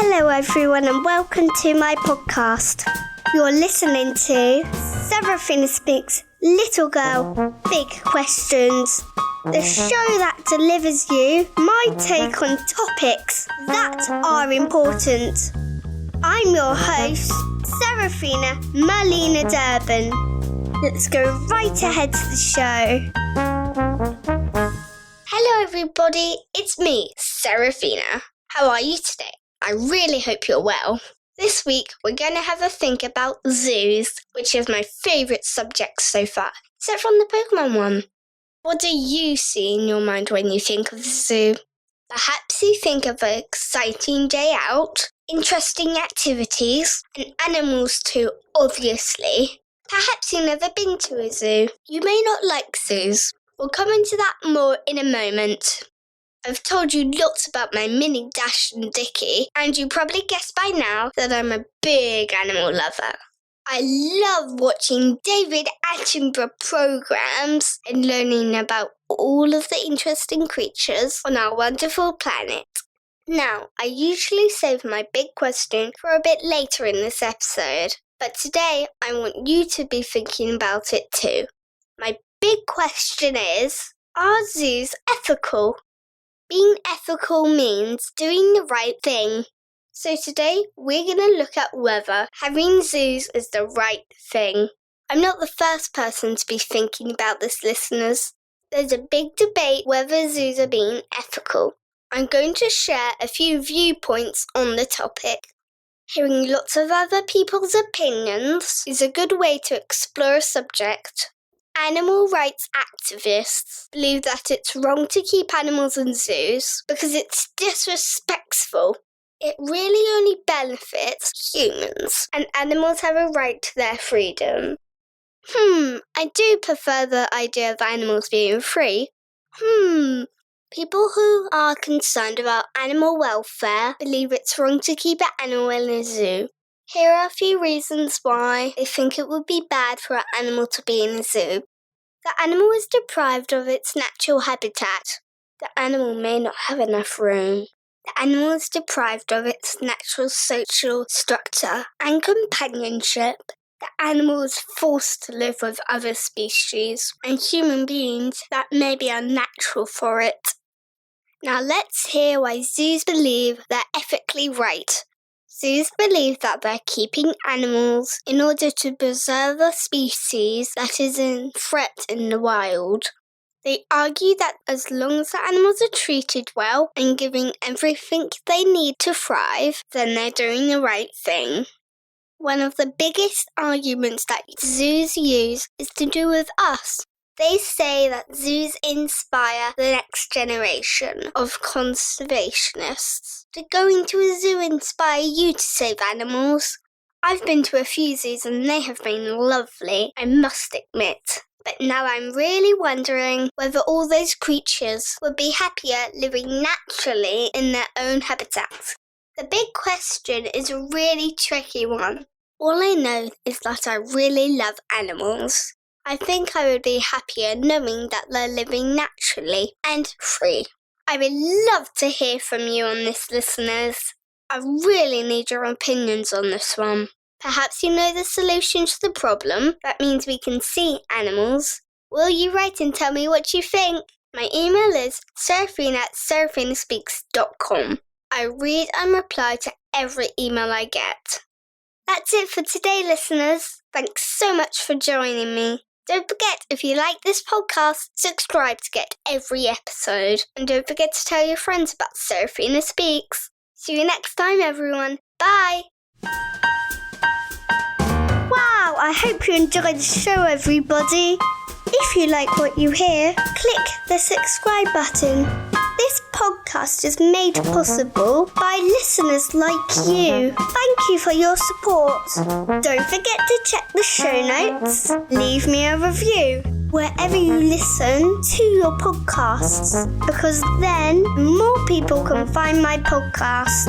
Hello everyone and welcome to my podcast. You're listening to Seraphina Speaks Little Girl, Big Questions. The show that delivers you my take on topics that are important. I'm your host, Seraphina Marlena Durbin. Let's go right ahead to the show. Hello everybody, it's me, Seraphina. How are you today? I really hope you're well. This week, we're going to have a think about zoos, which is my favourite subject so far, except from the Pokemon one. What do you see in your mind when you think of the zoo? Perhaps you think of an exciting day out, interesting activities, and animals too, obviously. Perhaps you've never been to a zoo. You may not like zoos. We'll come into that more in a moment. I've told you lots about my mini Dash and Dicky, and you probably guessed by now that I'm a big animal lover. I love watching David Attenborough programs and learning about all of the interesting creatures on our wonderful planet. Now, I usually save my big question for a bit later in this episode, but today I want you to be thinking about it too. My big question is, are zoos ethical? Being ethical means doing the right thing. So today, we're going to look at whether having zoos is the right thing. I'm not the first person to be thinking about this, listeners. There's a big debate whether zoos are being ethical. I'm going to share a few viewpoints on the topic. Hearing lots of other people's opinions is a good way to explore a subject. Animal rights activists believe that it's wrong to keep animals in zoos because it's disrespectful. It really only benefits humans, and animals have a right to their freedom. I do prefer the idea of animals being free. People who are concerned about animal welfare believe it's wrong to keep an animal in a zoo. Here are a few reasons why they think it would be bad for an animal to be in a zoo. The animal is deprived of its natural habitat. The animal may not have enough room. The animal is deprived of its natural social structure and companionship. The animal is forced to live with other species and human beings that may be unnatural for it. Now let's hear why zoos believe they're ethically right. Zoos believe that they're keeping animals in order to preserve a species that is in threat in the wild. They argue that as long as the animals are treated well and given everything they need to thrive, then they're doing the right thing. One of the biggest arguments that zoos use is to do with us. They say that zoos inspire the next generation of conservationists. Did going to a zoo inspire you to save animals? I've been to a few zoos and they have been lovely, I must admit. But now I'm really wondering whether all those creatures would be happier living naturally in their own habitat. The big question is a really tricky one. All I know is that I really love animals. I think I would be happier knowing that they're living naturally and free. I would love to hear from you on this, listeners. I really need your opinions on this one. Perhaps you know the solution to the problem. That means we can see animals. Will you write and tell me what you think? My email is seraphina@seraphinaspeaks.com. I read and reply to every email I get. That's it for today, listeners. Thanks so much for joining me. Don't forget, if you like this podcast, subscribe to get every episode. And don't forget to tell your friends about Seraphina Speaks. See you next time, everyone. Bye! Wow, I hope you enjoyed the show, everybody. If you like what you hear, click the subscribe button. This podcast is made possible by listeners like you. Thank you for your support. Don't forget to check the show notes. Leave me a review wherever you listen to your podcasts, because then more people can find my podcast.